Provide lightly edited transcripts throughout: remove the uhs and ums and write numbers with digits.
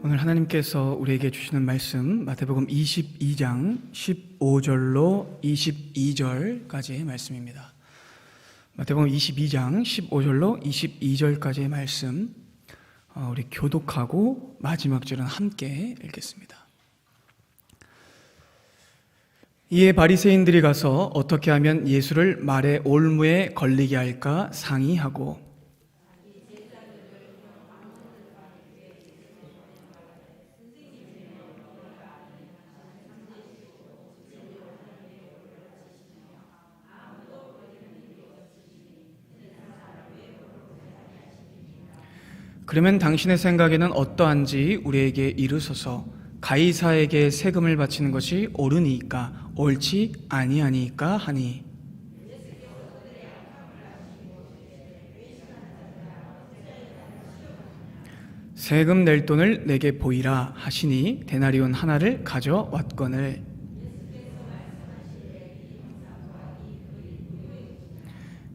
오늘 하나님께서 우리에게 주시는 말씀 마태복음 22장 15절로 22절까지의 말씀입니다. 마태복음 22장 15절로 22절까지의 말씀, 우리 교독하고 마지막 절은 함께 읽겠습니다. 이에 바리새인들이 가서 어떻게 하면 예수를 말의 올무에 걸리게 할까 상의하고, 그러면 당신의 생각에는 어떠한지 우리에게 이르소서. 가이사에게 세금을 바치는 것이 옳으니까 옳지 아니하니까 하니, 세금 낼 돈을 내게 보이라 하시니 데나리온 하나를 가져왔거늘,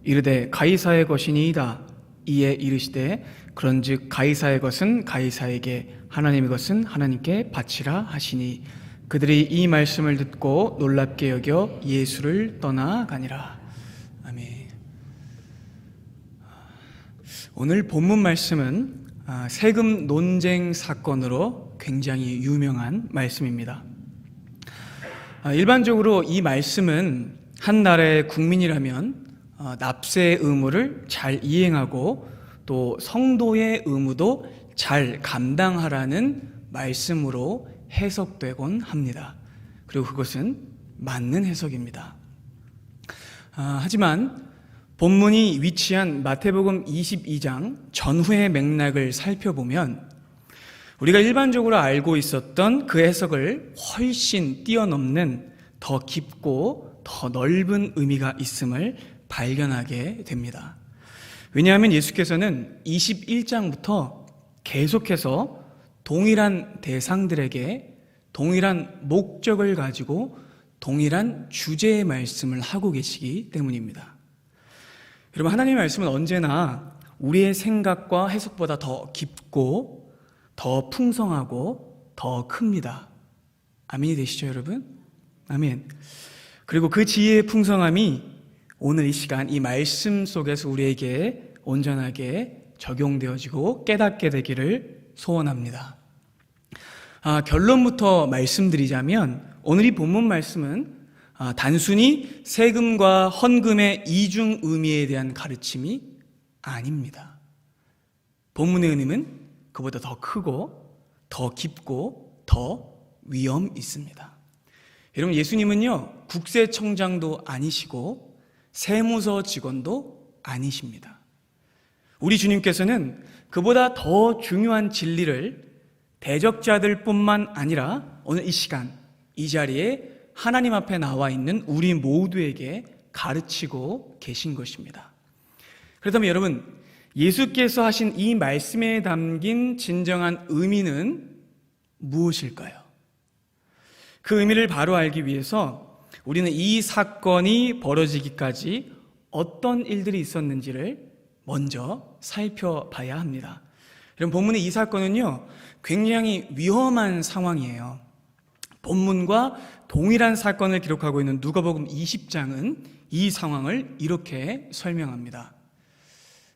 이르되 가이사의 것이니이다. 이에 이르시되 그런즉 가이사의 것은 가이사에게, 하나님의 것은 하나님께 바치라 하시니, 그들이 이 말씀을 듣고 놀랍게 여겨 예수를 떠나가니라. 아멘. 오늘 본문 말씀은 세금 논쟁 사건으로 굉장히 유명한 말씀입니다. 일반적으로 이 말씀은 한 나라의 국민이라면 납세 의무를 잘 이행하고 또 성도의 의무도 잘 감당하라는 말씀으로 해석되곤 합니다. 그리고 그것은 맞는 해석입니다. 하지만 본문이 위치한 마태복음 22장 전후의 맥락을 살펴보면 우리가 일반적으로 알고 있었던 그 해석을 훨씬 뛰어넘는 더 깊고 더 넓은 의미가 있음을 발견하게 됩니다. 왜냐하면 예수께서는 21장부터 계속해서 동일한 대상들에게 동일한 목적을 가지고 동일한 주제의 말씀을 하고 계시기 때문입니다. 여러분, 하나님의 말씀은 언제나 우리의 생각과 해석보다 더 깊고 더 풍성하고 더 큽니다. 아멘이 되시죠, 여러분? 아멘. 그리고 그 지혜의 풍성함이 오늘 이 시간 이 말씀 속에서 우리에게 온전하게 적용되어지고 깨닫게 되기를 소원합니다. 결론부터 말씀드리자면 오늘 이 본문 말씀은 단순히 세금과 헌금의 이중 의미에 대한 가르침이 아닙니다. 본문의 의미는 그보다 더 크고 더 깊고 더 위험 있습니다. 여러분, 예수님은요 국세청장도 아니시고 세무서 직원도 아니십니다. 우리 주님께서는 그보다 더 중요한 진리를 대적자들 뿐만 아니라 오늘 이 시간 이 자리에 하나님 앞에 나와 있는 우리 모두에게 가르치고 계신 것입니다. 그렇다면 여러분, 예수께서 하신 이 말씀에 담긴 진정한 의미는 무엇일까요? 그 의미를 바로 알기 위해서 우리는 이 사건이 벌어지기까지 어떤 일들이 있었는지를 먼저 살펴봐야 합니다. 여러분, 본문의 이 사건은요 굉장히 위험한 상황이에요. 본문과 동일한 사건을 기록하고 있는 누가복음 20장은 이 상황을 이렇게 설명합니다.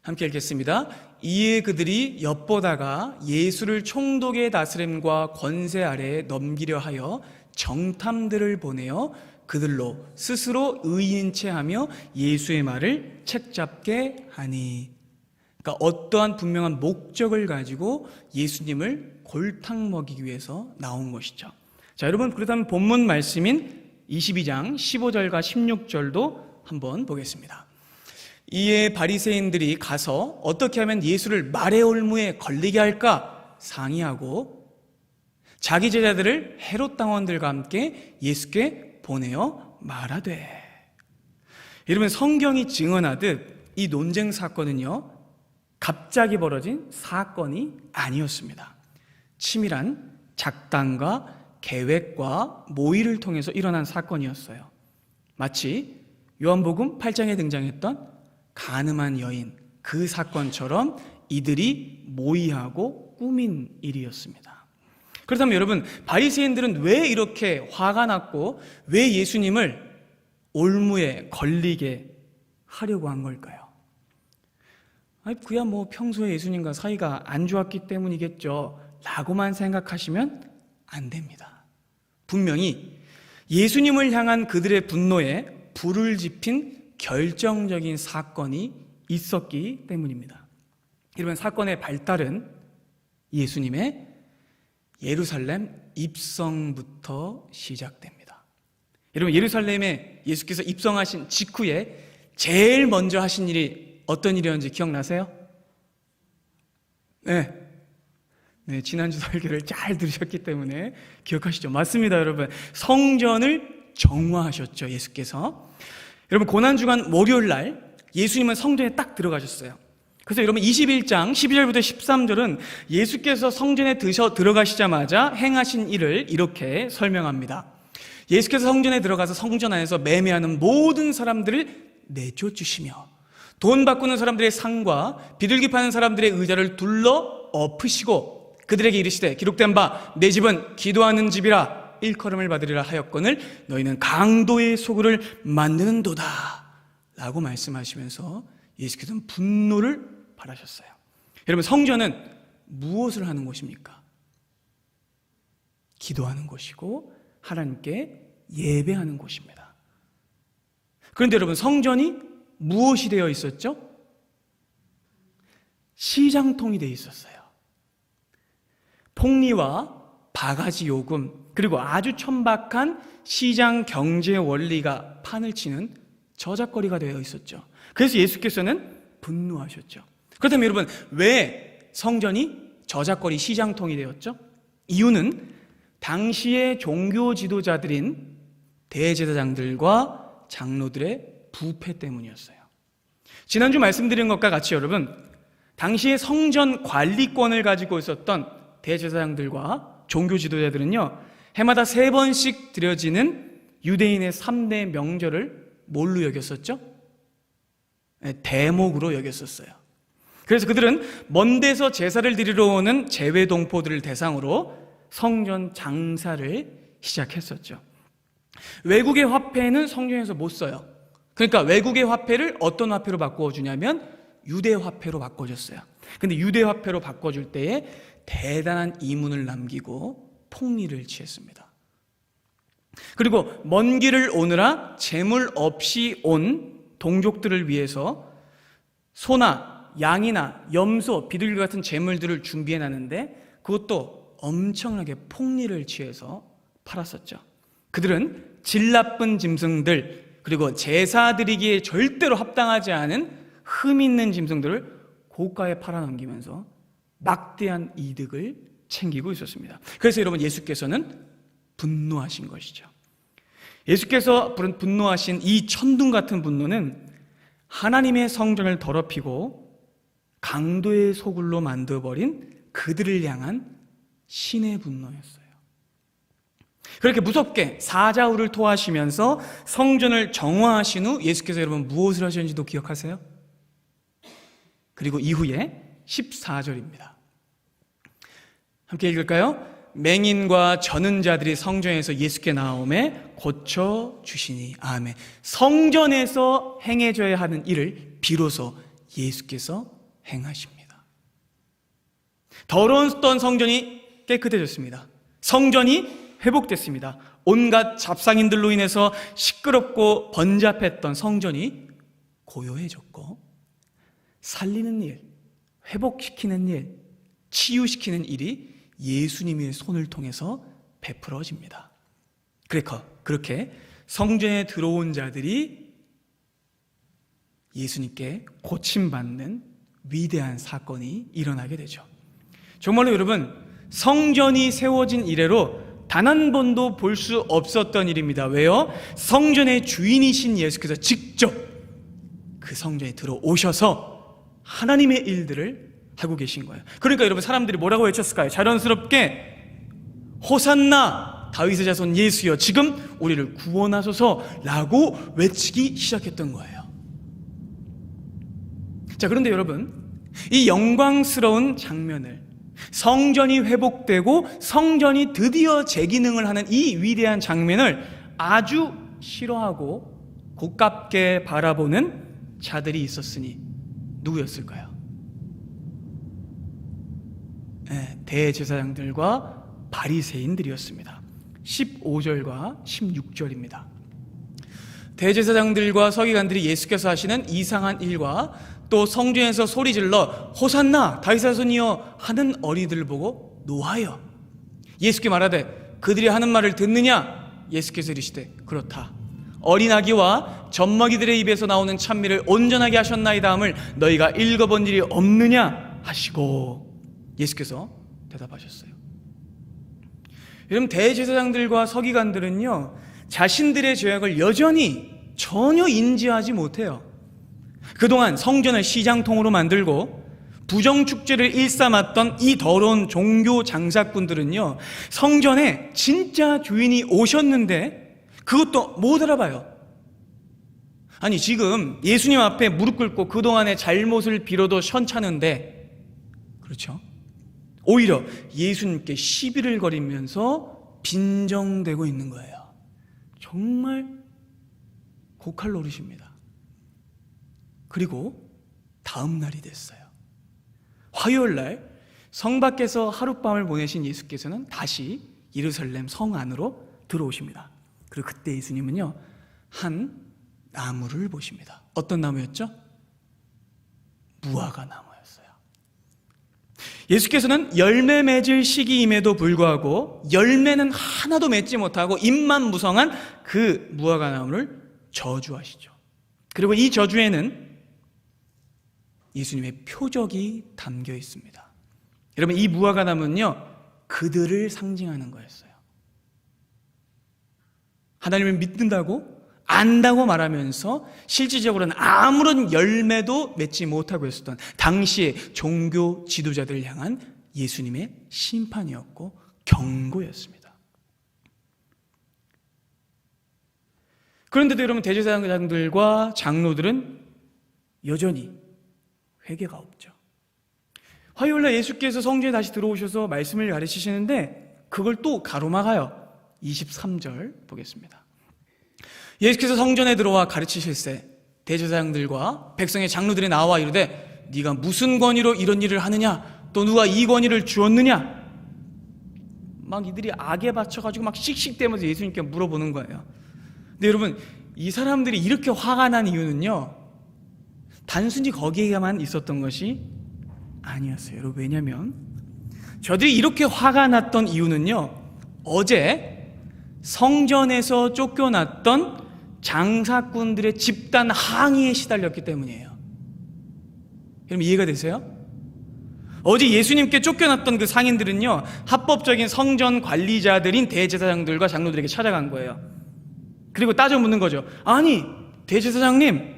함께 읽겠습니다. 이에 그들이 엿보다가 예수를 총독의 다스림과 권세 아래에 넘기려 하여 정탐들을 보내어 그들로 스스로 의인 체하며 예수의 말을 책잡게 하니. 그러니까 어떠한 분명한 목적을 가지고 예수님을 골탕 먹이기 위해서 나온 것이죠. 자, 여러분, 그렇다면 본문 말씀인 22장 15절과 16절도 한번 보겠습니다. 이에 바리새인들이 가서 어떻게 하면 예수를 말의 올무에 걸리게 할까 상의하고 자기 제자들을 헤롯 당원들과 함께 예수께 보내어 말하되. 여러분, 성경이 증언하듯 이 논쟁 사건은요 갑자기 벌어진 사건이 아니었습니다. 치밀한 작단과 계획과 모의를 통해서 일어난 사건이었어요. 마치 요한복음 8장에 등장했던 간음한 여인 그 사건처럼 이들이 모의하고 꾸민 일이었습니다. 그렇다면 여러분, 바리새인들은 왜 이렇게 화가 났고 왜 예수님을 올무에 걸리게 하려고 한 걸까요? 그야 뭐 평소에 예수님과 사이가 안 좋았기 때문이겠죠 라고만 생각하시면 안 됩니다. 분명히 예수님을 향한 그들의 분노에 불을 지핀 결정적인 사건이 있었기 때문입니다. 이런 사건의 발달은 예수님의 예루살렘 입성부터 시작됩니다. 여러분, 예루살렘에 예수께서 입성하신 직후에 제일 먼저 하신 일이 어떤 일이었는지 기억나세요? 네, 지난주 설교를 잘 들으셨기 때문에 기억하시죠? 맞습니다, 여러분. 성전을 정화하셨죠, 예수께서. 여러분, 고난주간 월요일 날 예수님은 성전에 딱 들어가셨어요. 그래서 여러분 21장 12절부터 13절은 예수께서 성전에 들어가시자마자 행하신 일을 이렇게 설명합니다. 예수께서 성전에 들어가서 성전 안에서 매매하는 모든 사람들을 내쫓으시며 돈 바꾸는 사람들의 상과 비둘기 파는 사람들의 의자를 둘러 엎으시고 그들에게 이르시되 기록된 바 내 집은 기도하는 집이라 일컬음을 받으리라 하였거늘 너희는 강도의 소굴을 만드는도다 라고 말씀하시면서 예수께서는 분노를 발하셨어요. 여러분, 성전은 무엇을 하는 곳입니까? 기도하는 곳이고 하나님께 예배하는 곳입니다. 그런데 여러분, 성전이 무엇이 되어 있었죠? 시장통이 되어 있었어요. 폭리와 바가지 요금 그리고 아주 천박한 시장 경제 원리가 판을 치는 저작거리가 되어 있었죠. 그래서 예수께서는 분노하셨죠. 그렇다면 여러분, 왜 성전이 저작거리 시장통이 되었죠? 이유는 당시의 종교 지도자들인 대제사장들과 장로들의 부패 때문이었어요. 지난주 말씀드린 것과 같이 여러분, 당시의 성전 관리권을 가지고 있었던 대제사장들과 종교 지도자들은요, 해마다 3번씩 드려지는 유대인의 3대 명절을 뭘로 여겼었죠? 대목으로 여겼었어요. 그래서 그들은 먼 데서 제사를 드리러 오는 재외동포들을 대상으로 성전 장사를 시작했었죠. 외국의 화폐는 성전에서 못 써요. 그러니까 외국의 화폐를 어떤 화폐로 바꿔주냐면 유대 화폐로 바꿔줬어요. 근데 유대 화폐로 바꿔줄 때에 대단한 이문을 남기고 폭리를 취했습니다. 그리고 먼 길을 오느라 재물 없이 온 동족들을 위해서 소나 양이나 염소, 비둘기 같은 재물들을 준비해놨는데 그것도 엄청나게 폭리를 취해서 팔았었죠. 그들은 질 나쁜 짐승들 그리고 제사 드리기에 절대로 합당하지 않은 흠 있는 짐승들을 고가에 팔아넘기면서 막대한 이득을 챙기고 있었습니다. 그래서 여러분, 예수께서는 분노하신 것이죠. 예수께서 분노하신 이 천둥 같은 분노는 하나님의 성전을 더럽히고 강도의 소굴로 만들어버린 그들을 향한 신의 분노였어요. 그렇게 무섭게 사자후를 토하시면서 성전을 정화하신 후 예수께서 여러분 무엇을 하셨는지도 기억하세요? 그리고 이후에 14절입니다. 함께 읽을까요? 맹인과 저는 자들이 성전에서 예수께 나오매 고쳐주시니. 아멘. 성전에서 행해져야 하는 일을 비로소 예수께서 행하십니다. 더러웠던 성전이 깨끗해졌습니다. 성전이 회복됐습니다. 온갖 잡상인들로 인해서 시끄럽고 번잡했던 성전이 고요해졌고 살리는 일, 회복시키는 일, 치유시키는 일이 예수님의 손을 통해서 베풀어집니다. 그렇게 성전에 들어온 자들이 예수님께 고침받는 위대한 사건이 일어나게 되죠. 정말로 여러분, 성전이 세워진 이래로 단 한 번도 볼 수 없었던 일입니다. 왜요? 성전의 주인이신 예수께서 직접 그 성전에 들어오셔서 하나님의 일들을 하고 계신 거예요. 그러니까 여러분, 사람들이 뭐라고 외쳤을까요? 자연스럽게 호산나 다윗의 자손 예수여 지금 우리를 구원하소서라고 외치기 시작했던 거예요. 자, 그런데 여러분, 이 영광스러운 장면을 성전이 회복되고 성전이 드디어 재기능을 하는 이 위대한 장면을 아주 싫어하고 고깝게 바라보는 자들이 있었으니 누구였을까요? 네, 대제사장들과 바리새인들이었습니다. 15절과 16절입니다. 대제사장들과 서기관들이 예수께서 하시는 이상한 일과 또 성전에서 소리질러 호산나 다윗의 손이여 하는 어린이들을 보고 노하여 예수께 말하되 그들이 하는 말을 듣느냐? 예수께서 이르시되 그렇다. 어린 아기와 젖먹이들의 입에서 나오는 찬미를 온전하게 하셨나이다 함을 너희가 읽어본 일이 없느냐 하시고 예수께서 대답하셨어요. 여러분, 대제사장들과 서기관들은요 자신들의 죄악을 여전히 전혀 인지하지 못해요. 그동안 성전을 시장통으로 만들고 부정축제를 일삼았던 이 더러운 종교 장사꾼들은요 성전에 진짜 주인이 오셨는데 그것도 못 알아봐요. 아니, 지금 예수님 앞에 무릎 꿇고 그동안의 잘못을 빌어도 현찮은데, 그렇죠? 오히려 예수님께 시비를 거리면서 빈정대고 있는 거예요. 정말 고칼 노릇입니다. 그리고 다음 날이 됐어요. 화요일 날 성 밖에서 하룻밤을 보내신 예수께서는 다시 예루살렘 성 안으로 들어오십니다. 그리고 그때 예수님은요 한 나무를 보십니다. 어떤 나무였죠? 무화과 나무였어요. 예수께서는 열매 맺을 시기임에도 불구하고 열매는 하나도 맺지 못하고 잎만 무성한 그 무화과 나무를 저주하시죠. 그리고 이 저주에는 예수님의 표적이 담겨 있습니다. 여러분, 이 무화과 나무는요 그들을 상징하는 거였어요. 하나님을 믿는다고 안다고 말하면서 실질적으로는 아무런 열매도 맺지 못하고 있었던 당시의 종교 지도자들을 향한 예수님의 심판이었고 경고였습니다. 그런데도 여러분, 대제사장들과 장로들은 여전히 회개가 없죠. 화요일날 예수께서 성전에 다시 들어오셔서 말씀을 가르치시는데 그걸 또 가로막아요. 23절 보겠습니다. 예수께서 성전에 들어와 가르치실세 대제사장들과 백성의 장로들이 나와 이르되 네가 무슨 권위로 이런 일을 하느냐? 또 누가 이 권위를 주었느냐? 막 이들이 악에 받쳐가지고 막 씩씩대면서 예수님께 물어보는 거예요. 근데 여러분, 이 사람들이 이렇게 화가 난 이유는요 단순히 거기에만 있었던 것이 아니었어요. 여러분, 왜냐하면 저들이 이렇게 화가 났던 이유는요 어제 성전에서 쫓겨났던 장사꾼들의 집단 항의에 시달렸기 때문이에요. 여러분, 이해가 되세요? 어제 예수님께 쫓겨났던 그 상인들은요 합법적인 성전 관리자들인 대제사장들과 장로들에게 찾아간 거예요. 그리고 따져 묻는 거죠. 아니, 대제사장님,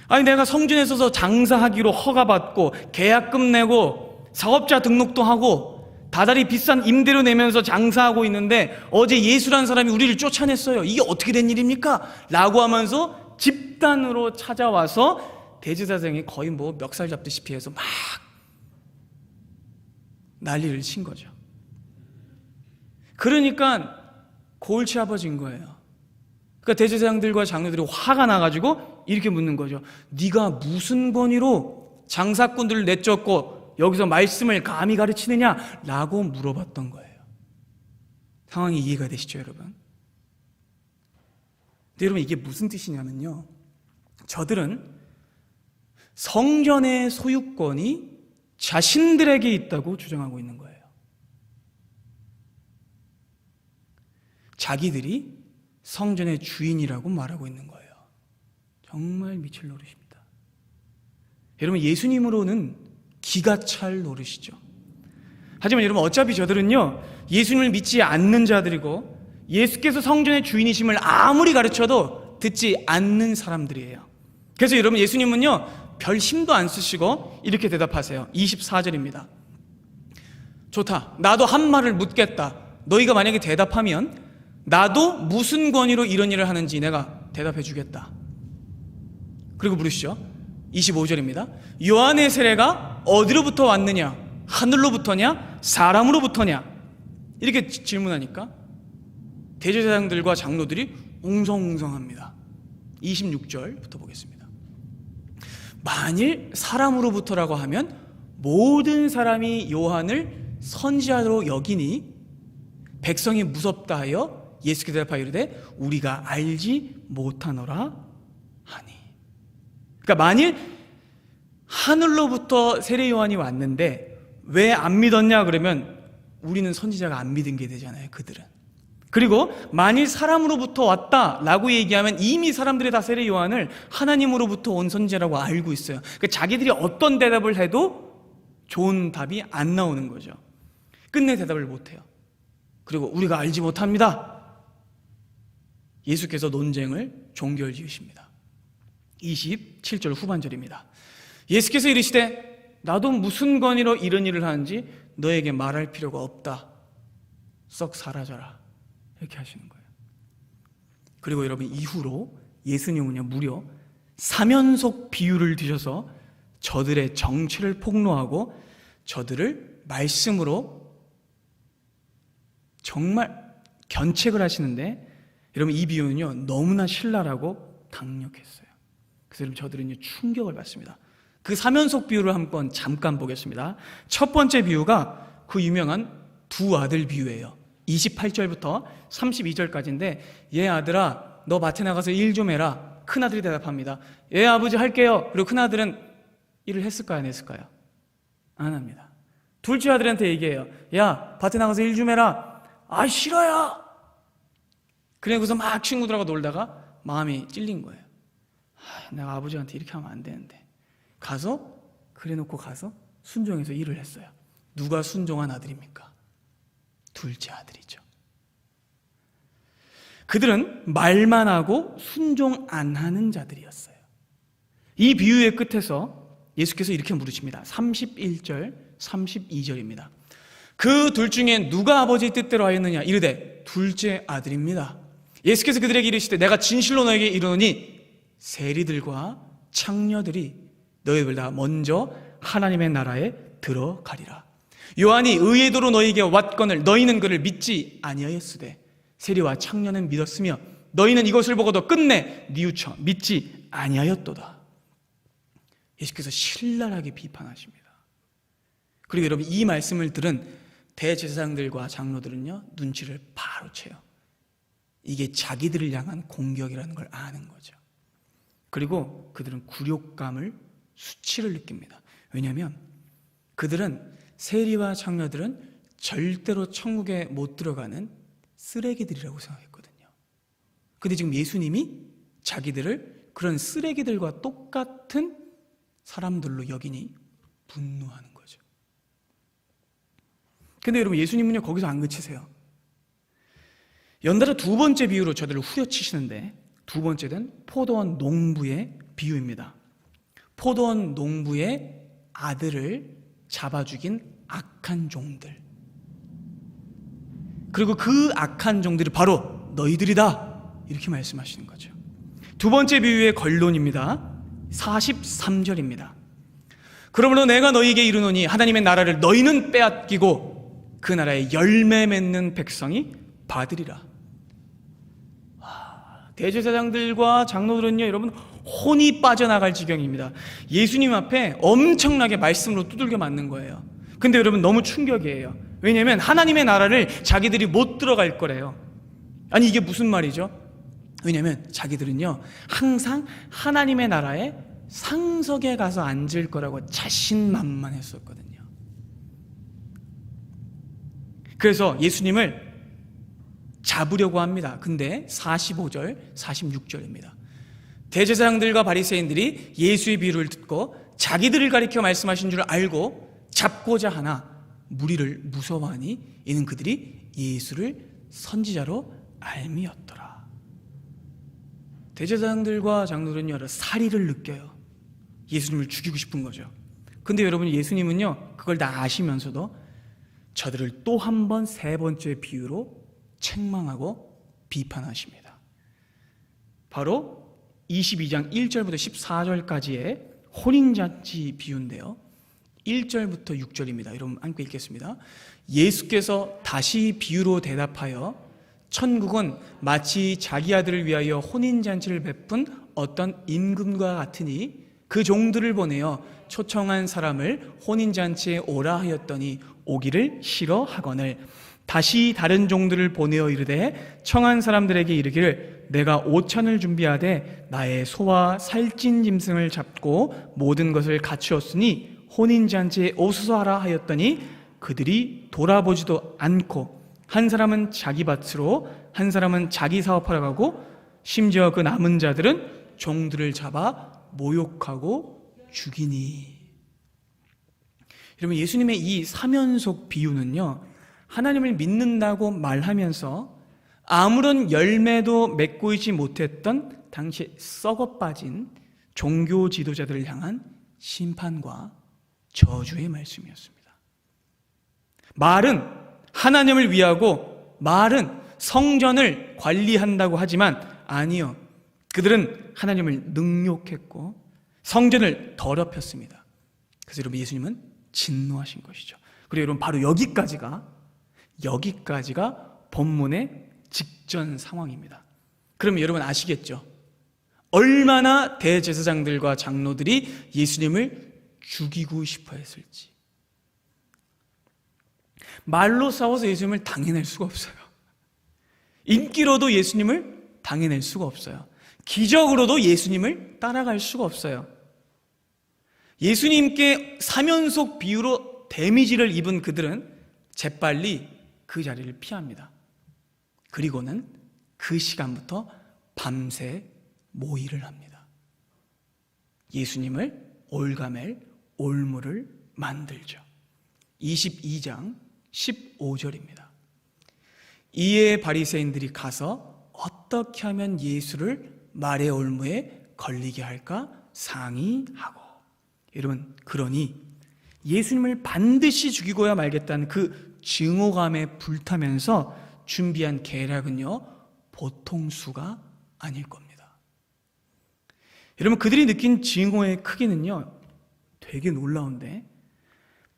아니 내가 성전에 서서 장사하기로 허가받고 계약금 내고 사업자 등록도 하고 다달이 비싼 임대료 내면서 장사하고 있는데 어제 예수라는 사람이 우리를 쫓아냈어요. 이게 어떻게 된 일입니까? 라고 하면서 집단으로 찾아와서 대제사장이 거의 뭐 멱살 잡듯이 해서 막 난리를 친 거죠. 그러니까 골치 아파진 거예요. 그러니까 대제사장들과 장로들이 화가 나가지고 이렇게 묻는 거죠. 네가 무슨 권위로 장사꾼들을 내쫓고 여기서 말씀을 감히 가르치느냐? 라고 물어봤던 거예요. 상황이 이해가 되시죠, 여러분? 근데 여러분, 이게 무슨 뜻이냐면요 저들은 성전의 소유권이 자신들에게 있다고 주장하고 있는 거예요. 자기들이 성전의 주인이라고 말하고 있는 거예요. 정말 미칠 노릇입니다. 여러분, 예수님으로는 기가 찰 노릇이죠. 하지만 여러분, 어차피 저들은요 예수님을 믿지 않는 자들이고 예수께서 성전의 주인이심을 아무리 가르쳐도 듣지 않는 사람들이에요. 그래서 여러분, 예수님은요 별 힘도 안 쓰시고 이렇게 대답하세요. 24절입니다. 좋다, 나도 한 말을 묻겠다. 너희가 만약에 대답하면 나도 무슨 권위로 이런 일을 하는지 내가 대답해 주겠다. 그리고 물으시죠. 25절입니다. 요한의 세례가 어디로부터 왔느냐? 하늘로부터냐 사람으로부터냐 이렇게 질문하니까 대제사장들과 장로들이 웅성웅성합니다. 26절부터 보겠습니다. 만일 사람으로부터라고 하면 모든 사람이 요한을 선지자로 여기니 백성이 무섭다 하여 예수께서 대답하여 이르되 우리가 알지 못하노라 하니. 그러니까 만일 하늘로부터 세례 요한이 왔는데 왜 안 믿었냐 그러면 우리는 선지자가 안 믿은 게 되잖아요, 그들은. 그리고 만일 사람으로부터 왔다라고 얘기하면 이미 사람들이 다 세례 요한을 하나님으로부터 온 선지자라고 알고 있어요. 그러니까 자기들이 어떤 대답을 해도 좋은 답이 안 나오는 거죠. 끝내 대답을 못해요. 그리고 우리가 알지 못합니다. 예수께서 논쟁을 종결지으십니다. 27절 후반절입니다. 예수께서 이르시되 나도 무슨 권위로 이런 일을 하는지 너에게 말할 필요가 없다. 썩 사라져라. 이렇게 하시는 거예요. 그리고 여러분 이후로 예수님은요 무려 사면속 비유를 드셔서 저들의 정체를 폭로하고 저들을 말씀으로 정말 견책을 하시는데 여러분 이 비유는요 너무나 신랄하고 강력했어요. 그래서 여러분 저들은요 충격을 받습니다. 그 사면속 비유를 한번 잠깐 보겠습니다. 첫 번째 비유가 그 유명한 두 아들 비유예요. 28절부터 32절까지인데 얘 아들아 너 밭에 나가서 일 좀 해라. 큰아들이 대답합니다. 예 아버지 할게요. 그리고 큰아들은 일을 했을까요 안 했을까요? 안 합니다. 둘째 아들한테 얘기해요. 야 밭에 나가서 일 좀 해라. 아 싫어요. 그래서 막 친구들하고 놀다가 마음이 찔린 거예요. 내가 아버지한테 이렇게 하면 안 되는데 가서 그래놓고 가서 순종해서 일을 했어요. 누가 순종한 아들입니까? 둘째 아들이죠. 그들은 말만 하고 순종 안 하는 자들이었어요. 이 비유의 끝에서 예수께서 이렇게 물으십니다. 31절 32절입니다. 그 둘 중에 누가 아버지의 뜻대로 하였느냐 이르되 둘째 아들입니다. 예수께서 그들에게 이르시되 내가 진실로 너에게 이르노니 세리들과 창녀들이 너희들보다 먼저 하나님의 나라에 들어가리라. 요한이 의의 도로 너희에게 왔거늘 너희는 그를 믿지 아니하였으되 세리와 창녀는 믿었으며 너희는 이것을 보고도 끝내 뉘우쳐 믿지 아니하였도다. 예수께서 신랄하게 비판하십니다. 그리고 여러분 이 말씀을 들은 대제사장들과 장로들은요 눈치를 바로 채요. 이게 자기들을 향한 공격이라는 걸 아는 거죠. 그리고 그들은 굴욕감을 수치를 느낍니다. 왜냐하면 그들은 세리와 창녀들은 절대로 천국에 못 들어가는 쓰레기들이라고 생각했거든요. 근데 지금 예수님이 자기들을 그런 쓰레기들과 똑같은 사람들로 여기니 분노하는 거죠. 근데 여러분 예수님은요 거기서 안 그치세요. 연달아 두 번째 비유로 저들을 후려치시는데 두 번째는 포도원 농부의 비유입니다. 포도원 농부의 아들을 잡아 죽인 악한 종들, 그리고 그 악한 종들이 바로 너희들이다 이렇게 말씀하시는 거죠. 두 번째 비유의 권론입니다. 43절입니다. 그러므로 내가 너희에게 이르노니 하나님의 나라를 너희는 빼앗기고 그 나라에 열매 맺는 백성이 받으리라. 대제사장들과 장로들은요 여러분 혼이 빠져나갈 지경입니다. 예수님 앞에 엄청나게 말씀으로 두들겨 맞는 거예요. 근데 여러분 너무 충격이에요. 왜냐하면 하나님의 나라를 자기들이 못 들어갈 거래요. 아니 이게 무슨 말이죠? 왜냐하면 자기들은요 항상 하나님의 나라에 상석에 가서 앉을 거라고 자신만만했었거든요. 그래서 예수님을 잡으려고 합니다. 근데 45절, 46절입니다. 대제사장들과 바리새인들이 예수의 비유를 듣고 자기들을 가리켜 말씀하신 줄 알고 잡고자 하나 무리를 무서워하니 이는 그들이 예수를 선지자로 알미었더라. 대제사장들과 장로들은 여러 사리를 느껴요. 예수님을 죽이고 싶은 거죠. 근데 여러분 예수님은요 그걸 다 아시면서도 저들을 또 한 번 세 번째 비유로 책망하고 비판하십니다. 바로 22장 1절부터 14절까지의 혼인잔치 비유인데요. 1절부터 6절입니다. 여러분 함께 읽겠습니다. 예수께서 다시 비유로 대답하여 천국은 마치 자기 아들을 위하여 혼인잔치를 베푼 어떤 임금과 같으니 그 종들을 보내어 초청한 사람을 혼인잔치에 오라 하였더니 오기를 싫어하거늘 다시 다른 종들을 보내어 이르되 청한 사람들에게 이르기를 내가 오찬을 준비하되 나의 소와 살찐 짐승을 잡고 모든 것을 갖추었으니 혼인잔치에 오소서 하라 하였더니 그들이 돌아보지도 않고 한 사람은 자기 밭으로 한 사람은 자기 사업하러 가고 심지어 그 남은 자들은 종들을 잡아 모욕하고 죽이니. 여러분, 예수님의 이 사면속 비유는요, 하나님을 믿는다고 말하면서 아무런 열매도 맺고 있지 못했던 당시 썩어 빠진 종교 지도자들을 향한 심판과 저주의 말씀이었습니다. 말은 하나님을 위하고 말은 성전을 관리한다고 하지만 아니요, 그들은 하나님을 능욕했고 성전을 더럽혔습니다. 그래서 여러분, 예수님은 진노하신 것이죠. 그리고 여러분, 바로 여기까지가 본문의 직전 상황입니다. 그러면 여러분 아시겠죠? 얼마나 대제사장들과 장로들이 예수님을 죽이고 싶어 했을지. 말로 싸워서 예수님을 당해낼 수가 없어요. 인기로도 예수님을 당해낼 수가 없어요. 기적으로도 예수님을 따라갈 수가 없어요. 예수님께 사면속 비유로 데미지를 입은 그들은 재빨리 그 자리를 피합니다. 그리고는 그 시간부터 밤새 모의를 합니다. 예수님을 올가맬 올무를 만들죠. 22장 15절입니다. 이에 바리새인들이 가서 어떻게 하면 예수를 말의 올무에 걸리게 할까 상의하고. 여러분, 그러니 예수님을 반드시 죽이고야 말겠다는 그 증오감에 불타면서 준비한 계략은요, 보통 수가 아닐 겁니다. 여러분, 그들이 느낀 증오의 크기는요, 되게 놀라운데,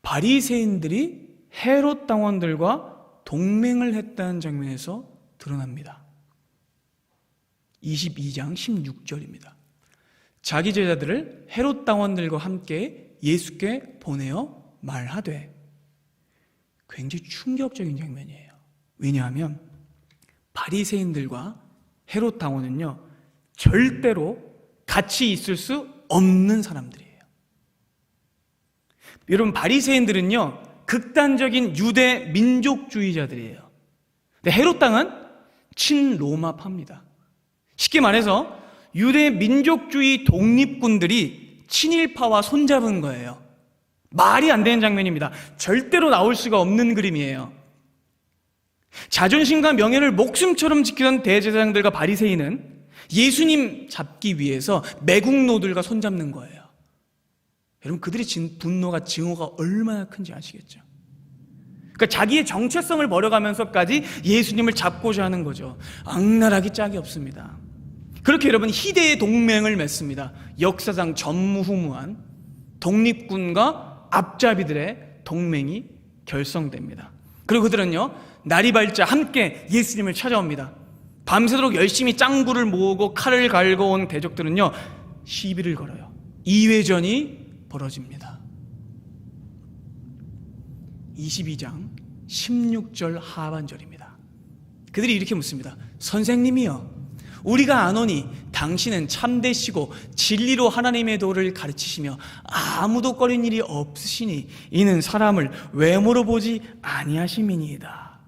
바리새인들이 헤롯 당원들과 동맹을 했다는 장면에서 드러납니다. 22장 16절입니다. 자기 제자들을 헤롯 당원들과 함께 예수께 보내어 말하되. 굉장히 충격적인 장면이에요. 왜냐하면 바리새인들과 헤롯 당원은요, 절대로 같이 있을 수 없는 사람들이에요. 여러분, 바리새인들은요, 극단적인 유대 민족주의자들이에요. 근데 헤롯 당은 친로마파입니다. 쉽게 말해서 유대 민족주의 독립군들이 친일파와 손잡은 거예요. 말이 안 되는 장면입니다. 절대로 나올 수가 없는 그림이에요. 자존심과 명예를 목숨처럼 지키던 대제사장들과 바리새인은 예수님 잡기 위해서 매국노들과 손잡는 거예요. 여러분, 그들의 분노가, 증오가 얼마나 큰지 아시겠죠? 그러니까 자기의 정체성을 버려가면서까지 예수님을 잡고자 하는 거죠. 악랄하기 짝이 없습니다. 그렇게 여러분, 희대의 동맹을 맺습니다. 역사상 전무후무한 독립군과 앞잡이들의 동맹이 결성됩니다. 그리고 그들은요, 날이 밝자 함께 예수님을 찾아옵니다. 밤새도록 열심히 짱구를 모으고 칼을 갈고 온 대적들은요, 시비를 걸어요. 이회전이 벌어집니다. 22장 16절 하반절입니다. 그들이 이렇게 묻습니다. 선생님이여, 우리가 아노니 당신은 참되시고 진리로 하나님의 도를 가르치시며 아무도 꺼린 일이 없으시니 이는 사람을 외모로 보지 아니하심이니이다.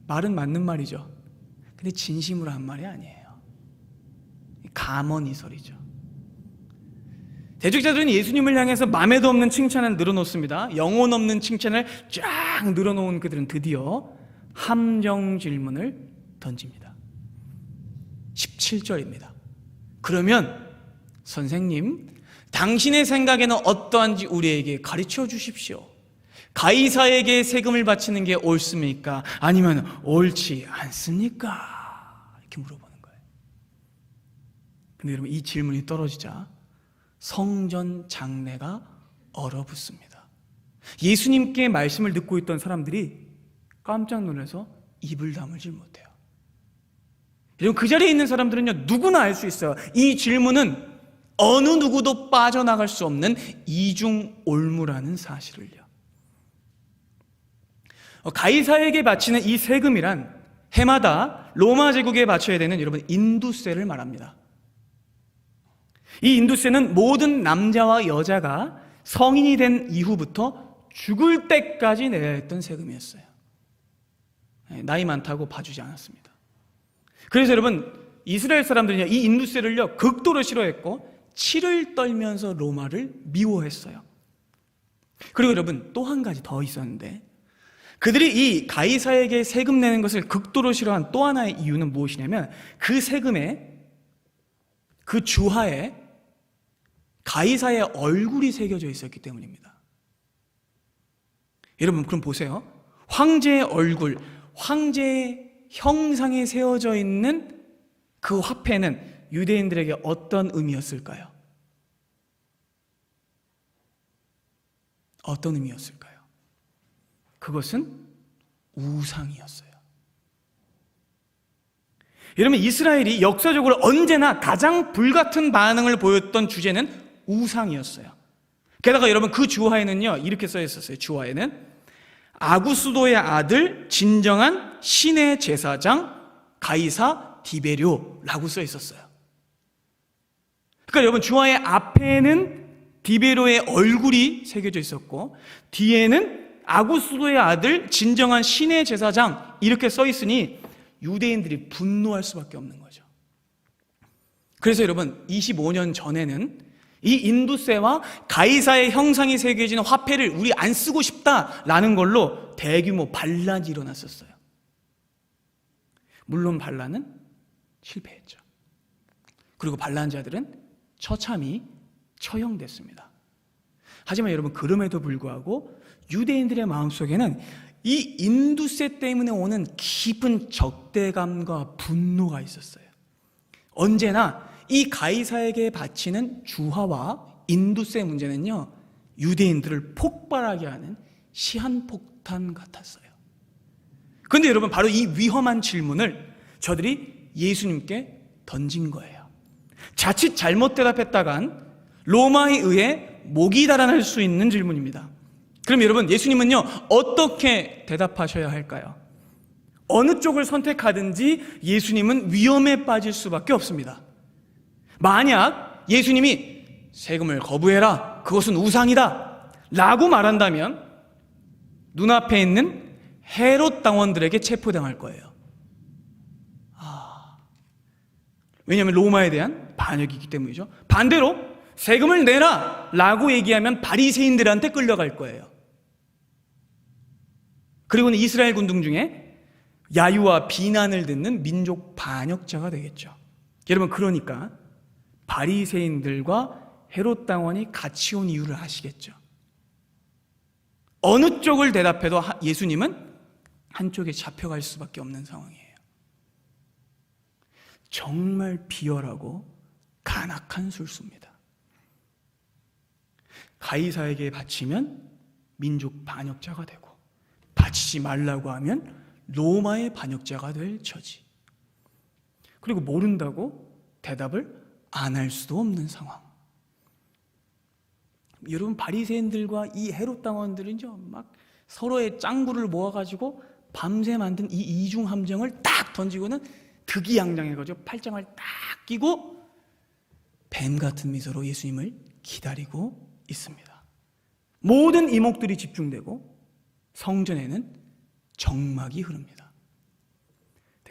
말은 맞는 말이죠. 근데 진심으로 한 말이 아니에요. 가먼이설이죠. 대적자들은 예수님을 향해서 맘에도 없는 칭찬을 늘어놓습니다. 영혼 없는 칭찬을 쫙 늘어놓은 그들은 드디어 함정 질문을 던집니다. 17절입니다. 그러면 선생님, 당신의 생각에는 어떠한지 우리에게 가르쳐 주십시오. 가이사에게 세금을 바치는 게 옳습니까? 아니면 옳지 않습니까? 이렇게 물어보는 거예요. 근데 여러분, 이 질문이 떨어지자 성전 장내가 얼어붙습니다. 예수님께 말씀을 듣고 있던 사람들이 깜짝 놀라서 입을 다물질 못해요. 여러분, 그 자리에 있는 사람들은요, 누구나 알 수 있어요. 이 질문은 어느 누구도 빠져나갈 수 없는 이중올무라는 사실을요. 가이사에게 바치는 이 세금이란 해마다 로마 제국에 바쳐야 되는 여러분 인두세를 말합니다. 이 인두세는 모든 남자와 여자가 성인이 된 이후부터 죽을 때까지 내야 했던 세금이었어요. 나이 많다고 봐주지 않았습니다. 그래서 여러분, 이스라엘 사람들은요, 이 인두세를요 극도로 싫어했고 치를 떨면서 로마를 미워했어요. 그리고 여러분, 또 한 가지 더 있었는데, 그들이 이 가이사에게 세금 내는 것을 극도로 싫어한 또 하나의 이유는 무엇이냐면, 그 세금에, 그 주하에 가이사의 얼굴이 새겨져 있었기 때문입니다. 여러분, 그럼 보세요. 황제의 얼굴, 황제의 형상이 세워져 있는 그 화폐는 유대인들에게 어떤 의미였을까요? 어떤 의미였을까요? 그것은 우상이었어요. 여러분, 이스라엘이 역사적으로 언제나 가장 불같은 반응을 보였던 주제는 우상이었어요. 게다가 여러분, 그 주화에는요 이렇게 써 있었어요. 주화에는 아구스도의 아들 진정한 신의 제사장 가이사 디베료라고 써 있었어요. 그러니까 여러분, 주화의 앞에는 디베료의 얼굴이 새겨져 있었고 뒤에는 아구스도의 아들 진정한 신의 제사장 이렇게 써 있으니 유대인들이 분노할 수밖에 없는 거죠. 그래서 여러분, 25년 전에는 이 인두세와 가이사의 형상이 새겨진 화폐를 우리 안 쓰고 싶다라는 걸로 대규모 반란이 일어났었어요. 물론 반란은 실패했죠. 그리고 반란자들은 처참히 처형됐습니다. 하지만 여러분, 그럼에도 불구하고 유대인들의 마음속에는 이 인두세 때문에 오는 깊은 적대감과 분노가 있었어요. 언제나 이 가이사에게 바치는 주화와 인두세 문제는요, 유대인들을 폭발하게 하는 시한폭탄 같았어요. 그런데 여러분, 바로 이 위험한 질문을 저들이 예수님께 던진 거예요. 자칫 잘못 대답했다간 로마에 의해 목이 달아날 수 있는 질문입니다. 그럼 여러분, 예수님은요 어떻게 대답하셔야 할까요? 어느 쪽을 선택하든지 예수님은 위험에 빠질 수밖에 없습니다. 만약 예수님이 세금을 거부해라, 그것은 우상이다 라고 말한다면 눈앞에 있는 헤롯 당원들에게 체포당할 거예요. 왜냐하면 로마에 대한 반역이 있기 때문이죠. 반대로 세금을 내라 라고 얘기하면 바리새인들한테 끌려갈 거예요. 그리고는 이스라엘 군중 중에 야유와 비난을 듣는 민족 반역자가 되겠죠. 여러분, 그러니까 바리새인들과 헤롯 당원이 같이 온 이유를 아시겠죠? 어느 쪽을 대답해도 예수님은 한쪽에 잡혀갈 수밖에 없는 상황이에요. 정말 비열하고 간악한 술수입니다. 가이사에게 바치면 민족 반역자가 되고 바치지 말라고 하면 로마의 반역자가 될 처지. 그리고 모른다고 대답을 안 할 수도 없는 상황. 여러분, 바리새인들과 이 헤롯 당원들은요 막 서로의 짱구를 모아가지고 밤새 만든 이 이중 함정을 딱 던지고는 득이양장해가지고 팔짱을 딱 끼고 뱀 같은 미소로 예수님을 기다리고 있습니다. 모든 이목들이 집중되고 성전에는 정막이 흐릅니다.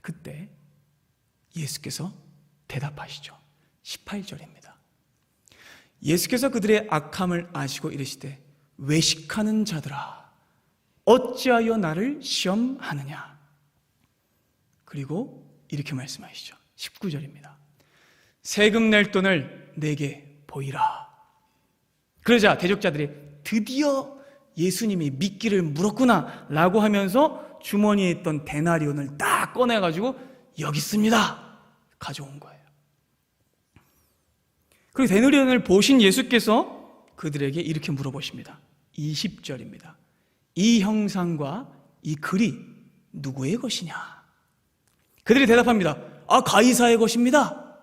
그때 예수께서 대답하시죠. 18절입니다. 예수께서 그들의 악함을 아시고 이르시되 외식하는 자들아 어찌하여 나를 시험하느냐. 그리고 이렇게 말씀하시죠. 19절입니다. 세금 낼 돈을 내게 보이라. 그러자 대적자들이 드디어 예수님이 미끼를 물었구나 라고 하면서 주머니에 있던 데나리온을 딱 꺼내가지고 여기 있습니다 가져온 거예요. 그리고 데나리온을 보신 예수께서 그들에게 이렇게 물어보십니다. 20절입니다. 이 형상과 이 글이 누구의 것이냐? 그들이 대답합니다. 가이사의 것입니다.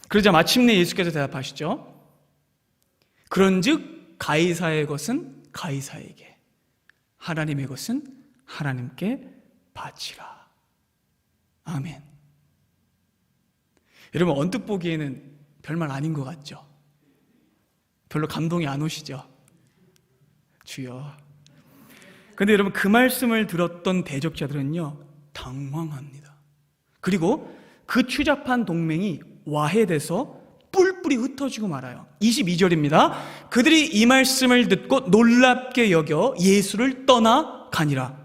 그러자 마침내 예수께서 대답하시죠. 그런즉 가이사의 것은 가이사에게, 하나님의 것은 하나님께 바치라. 아멘. 여러분, 언뜻 보기에는 별말 아닌 것 같죠? 별로 감동이 안 오시죠? 주여. 근데 여러분, 그 말씀을 들었던 대적자들은요, 당황합니다. 그리고 그 추잡한 동맹이 와해돼서 뿔뿔이 흩어지고 말아요. 22절입니다. 그들이 이 말씀을 듣고 놀랍게 여겨 예수를 떠나가니라.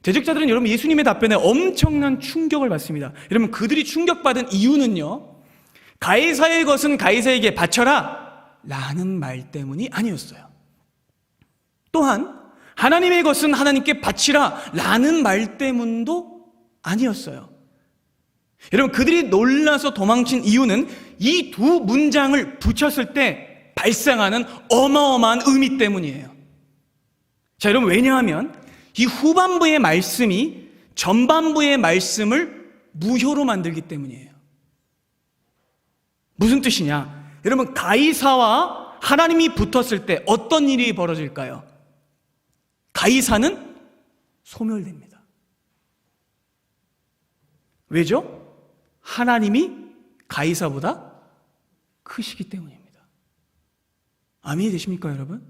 대적자들은 여러분 예수님의 답변에 엄청난 충격을 받습니다. 여러분, 그들이 충격받은 이유는요, 가이사의 것은 가이사에게 바쳐라 라는 말 때문이 아니었어요. 또한 하나님의 것은 하나님께 바치라 라는 말 때문도 아니었어요. 여러분, 그들이 놀라서 도망친 이유는 이 두 문장을 붙였을 때 발생하는 어마어마한 의미 때문이에요. 자, 여러분, 왜냐하면 이 후반부의 말씀이 전반부의 말씀을 무효로 만들기 때문이에요. 무슨 뜻이냐? 여러분, 가이사와 하나님이 붙었을 때 어떤 일이 벌어질까요? 가이사는 소멸됩니다. 왜죠? 하나님이 가이사보다 크시기 때문입니다. 아멘이 되십니까, 여러분?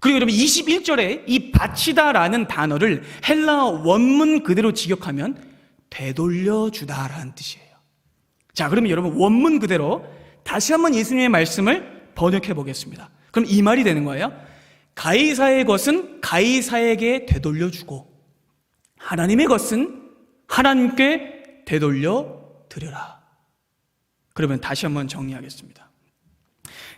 그리고 여러분, 21절에 이 바치다라는 단어를 헬라어 원문 그대로 직역하면 되돌려주다라는 뜻이에요. 자, 그러면 여러분, 원문 그대로 다시 한번 예수님의 말씀을 번역해 보겠습니다. 그럼 이 말이 되는 거예요. 가이사의 것은 가이사에게 되돌려주고 하나님의 것은 하나님께 되돌려 드려라. 그러면 다시 한번 정리하겠습니다.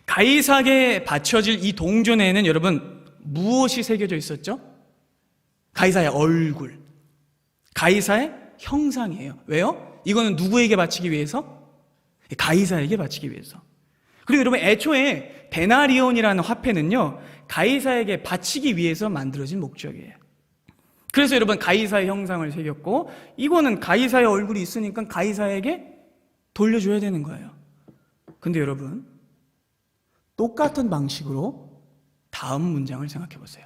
가이사에게 바쳐질 이 동전에는 여러분 무엇이 새겨져 있었죠? 가이사의 얼굴, 가이사의 형상이에요. 왜요? 이거는 누구에게 바치기 위해서? 가이사에게 바치기 위해서. 그리고 여러분, 애초에 데나리온이라는 화폐는요, 가이사에게 바치기 위해서 만들어진 목적이에요. 그래서 여러분, 가이사의 형상을 새겼고, 이거는 가이사의 얼굴이 있으니까 가이사에게 돌려줘야 되는 거예요. 근데 여러분, 똑같은 방식으로 다음 문장을 생각해 보세요.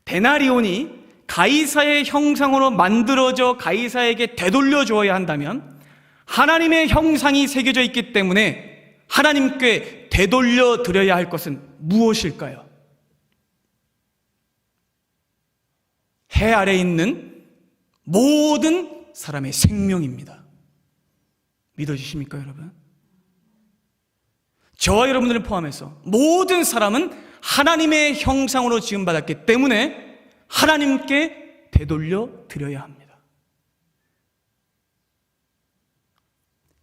데나리온이 가이사의 형상으로 만들어져 가이사에게 되돌려줘야 한다면 하나님의 형상이 새겨져 있기 때문에 하나님께 되돌려 드려야 할 것은 무엇일까요? 해 아래에 있는 모든 사람의 생명입니다. 믿어지십니까, 여러분? 저와 여러분들을 포함해서 모든 사람은 하나님의 형상으로 지음받았기 때문에 하나님께 되돌려 드려야 합니다.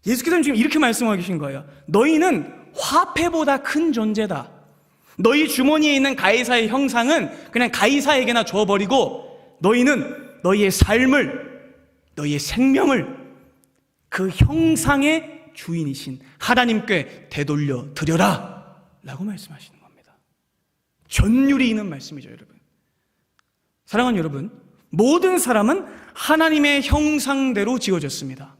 예수께서는 지금 이렇게 말씀하고 계신 거예요. 너희는 화폐보다 큰 존재다. 너희 주머니에 있는 가이사의 형상은 그냥 가이사에게나 줘버리고 너희는 너희의 삶을, 너희의 생명을 그 형상의 주인이신 하나님께 되돌려 드려라 라고 말씀하시는 겁니다. 전율이 있는 말씀이죠, 여러분. 사랑하는 여러분, 모든 사람은 하나님의 형상대로 지어졌습니다.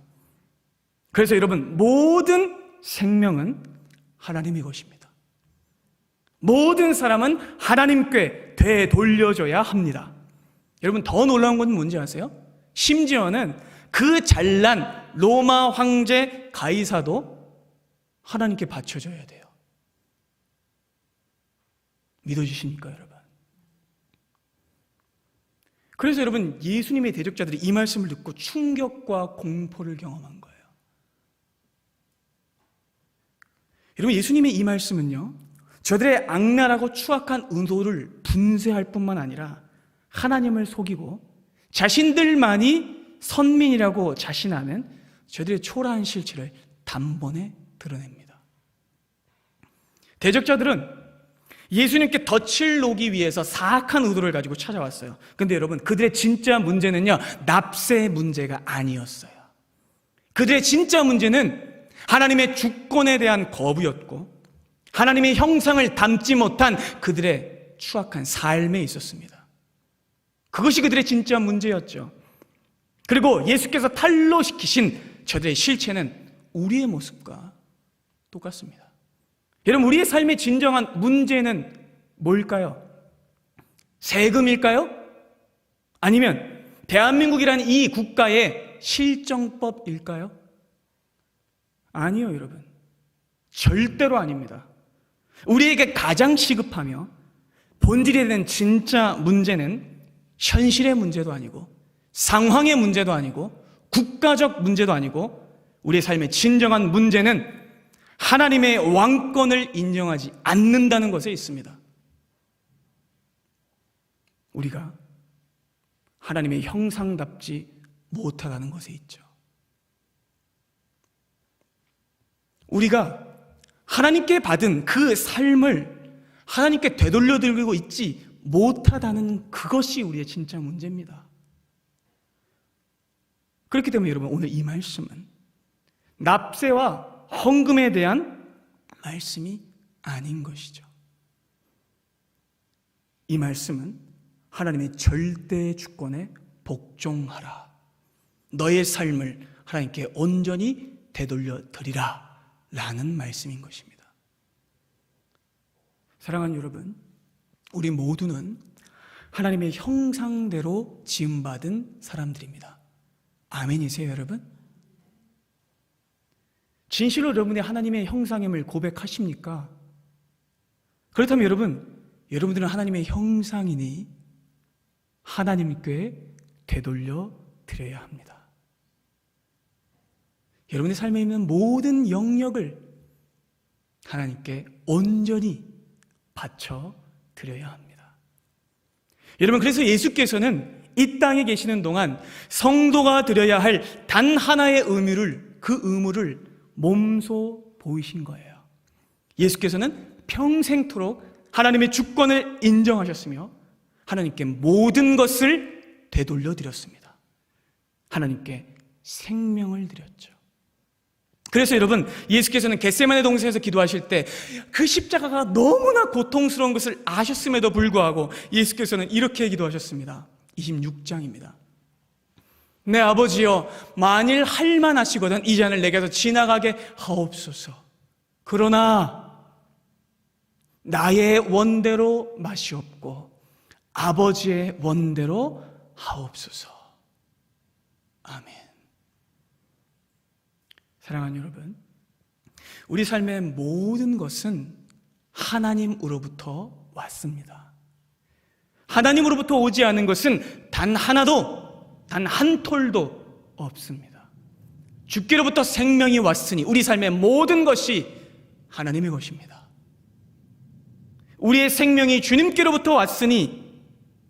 그래서 여러분, 모든 생명은 하나님의 것입니다. 모든 사람은 하나님께 되돌려줘야 합니다. 여러분, 더 놀라운 건 뭔지 아세요? 심지어는 그 잘난 로마 황제 가이사도 하나님께 바쳐줘야 돼요. 믿어지십니까, 여러분? 그래서 여러분, 예수님의 대적자들이 이 말씀을 듣고 충격과 공포를 경험한 거예요. 여러분, 예수님의 이 말씀은요, 저들의 악랄하고 추악한 의도를 분쇄할 뿐만 아니라 하나님을 속이고 자신들만이 선민이라고 자신하는 저들의 초라한 실체를 단번에 드러냅니다. 대적자들은 예수님께 덫을 놓기 위해서 사악한 의도를 가지고 찾아왔어요. 근데 여러분, 그들의 진짜 문제는요, 납세 문제가 아니었어요. 그들의 진짜 문제는 하나님의 주권에 대한 거부였고 하나님의 형상을 담지 못한 그들의 추악한 삶에 있었습니다. 그것이 그들의 진짜 문제였죠. 그리고 예수께서 탄로시키신 저들의 실체는 우리의 모습과 똑같습니다. 여러분, 우리의 삶의 진정한 문제는 뭘까요? 세금일까요? 아니면 대한민국이라는 이 국가의 실정법일까요? 아니요, 여러분. 절대로 아닙니다. 우리에게 가장 시급하며 본질에 대한 진짜 문제는 현실의 문제도 아니고 상황의 문제도 아니고 국가적 문제도 아니고 우리의 삶의 진정한 문제는 하나님의 왕권을 인정하지 않는다는 것에 있습니다. 우리가 하나님의 형상답지 못하다는 것에 있죠. 우리가 하나님께 받은 그 삶을 하나님께 되돌려드리고 있지 못하다는 그것이 우리의 진짜 문제입니다. 그렇기 때문에 여러분, 오늘 이 말씀은 납세와 헌금에 대한 말씀이 아닌 것이죠. 이 말씀은 하나님의 절대 주권에 복종하라, 너의 삶을 하나님께 온전히 되돌려드리라 라는 말씀인 것입니다. 사랑하는 여러분, 우리 모두는 하나님의 형상대로 지음받은 사람들입니다. 아멘이세요, 여러분? 진실로 여러분이 하나님의 형상임을 고백하십니까? 그렇다면 여러분들은 하나님의 형상이니 하나님께 되돌려 드려야 합니다. 여러분의 삶에 있는 모든 영역을 하나님께 온전히 바쳐 드려야 합니다. 여러분, 그래서 예수께서는 이 땅에 계시는 동안 성도가 드려야 할 단 하나의 그 의무를 몸소 보이신 거예요. 예수께서는 평생토록 하나님의 주권을 인정하셨으며 하나님께 모든 것을 되돌려 드렸습니다. 하나님께 생명을 드렸죠. 그래서 여러분, 예수께서는 겟세마네 동산에서 기도하실 때 그 십자가가 너무나 고통스러운 것을 아셨음에도 불구하고 예수께서는 이렇게 기도하셨습니다. 26장입니다. 내 아버지여, 만일 할만하시거든 이 잔을 내게서 지나가게 하옵소서. 그러나 나의 원대로 마시옵고 아버지의 원대로 하옵소서. 아멘. 사랑하는 여러분, 우리 삶의 모든 것은 하나님으로부터 왔습니다. 하나님으로부터 오지 않은 것은 단 하나도, 단 한 톨도 없습니다. 주께로부터 생명이 왔으니 우리 삶의 모든 것이 하나님의 것입니다. 우리의 생명이 주님께로부터 왔으니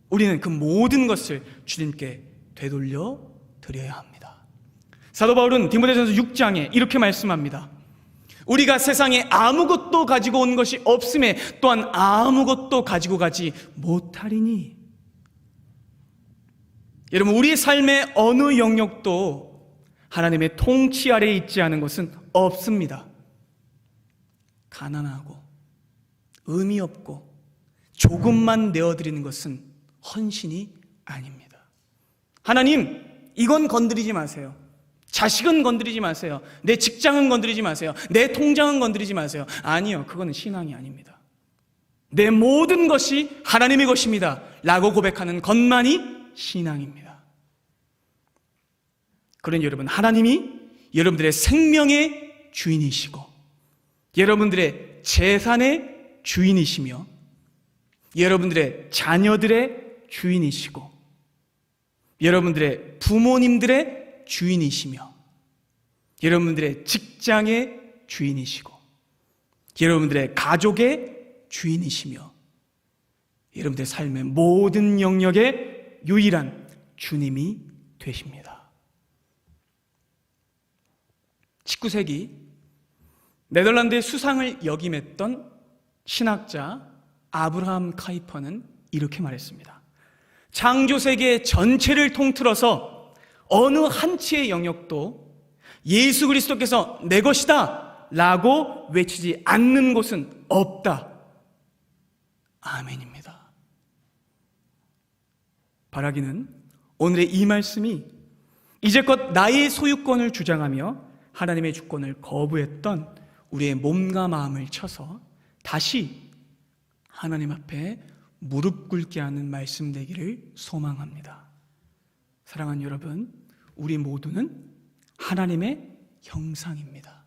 우리는 그 모든 것을 주님께 되돌려 드려야 합니다. 사도 바울은 디모데전서 6장에 이렇게 말씀합니다. 우리가 세상에 아무것도 가지고 온 것이 없음에 또한 아무것도 가지고 가지 못하리니. 여러분, 우리의 삶의 어느 영역도 하나님의 통치 아래에 있지 않은 것은 없습니다. 가난하고 의미 없고 조금만 내어드리는 것은 헌신이 아닙니다. 하나님, 이건 건드리지 마세요. 자식은 건드리지 마세요. 내 직장은 건드리지 마세요. 내 통장은 건드리지 마세요. 아니요, 그거는 신앙이 아닙니다. 내 모든 것이 하나님의 것입니다 라고 고백하는 것만이 신앙입니다. 그러니 여러분, 하나님이 여러분들의 생명의 주인이시고 여러분들의 재산의 주인이시며 여러분들의 자녀들의 주인이시고 여러분들의 부모님들의 주인이시며 여러분들의 직장의 주인이시고 여러분들의 가족의 주인이시며 여러분들의 삶의 모든 영역의 유일한 주님이 되십니다. 19세기 네덜란드의 수상을 역임했던 신학자 아브라함 카이퍼는 이렇게 말했습니다. 창조세계 전체를 통틀어서 어느 한치의 영역도 예수 그리스도께서 내 것이다 라고 외치지 않는 곳은 없다. 아멘입니다. 바라기는 오늘의 이 말씀이 이제껏 나의 소유권을 주장하며 하나님의 주권을 거부했던 우리의 몸과 마음을 쳐서 다시 하나님 앞에 무릎 꿇게 하는 말씀 되기를 소망합니다. 사랑하는 여러분, 우리 모두는 하나님의 형상입니다.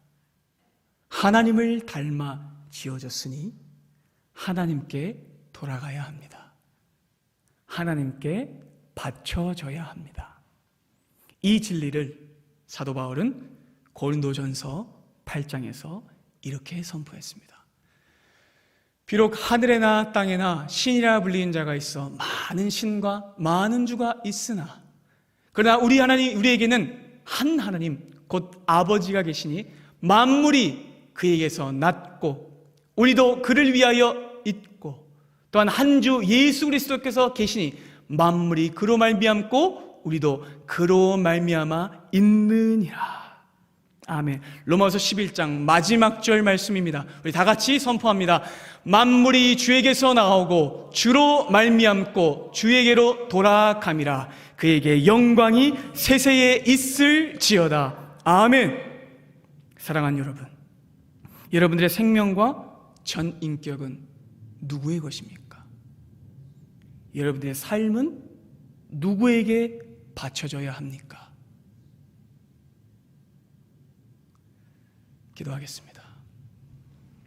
하나님을 닮아 지어졌으니 하나님께 돌아가야 합니다. 하나님께 바쳐져야 합니다. 이 진리를 사도 바울은 고린도전서 8장에서 이렇게 선포했습니다. 비록 하늘에나 땅에나 신이라 불리는 자가 있어 많은 신과 많은 주가 있으나 그러나 우리 하나님, 우리에게는 한 하나님 곧 아버지가 계시니 만물이 그에게서 났고 우리도 그를 위하여 있고 또한 한 주 예수 그리스도께서 계시니 만물이 그로 말미암고 우리도 그로 말미암아 있느니라. 아멘. 로마서 11장 마지막 절 말씀입니다. 우리 다 같이 선포합니다. 만물이 주에게서 나오고 주로 말미암고 주에게로 돌아감이라. 그에게 영광이 세세에 있을지어다. 아멘. 사랑하는 여러분, 여러분들의 생명과 전 인격은 누구의 것입니까? 여러분들의 삶은 누구에게 바쳐져야 합니까? 기도하겠습니다.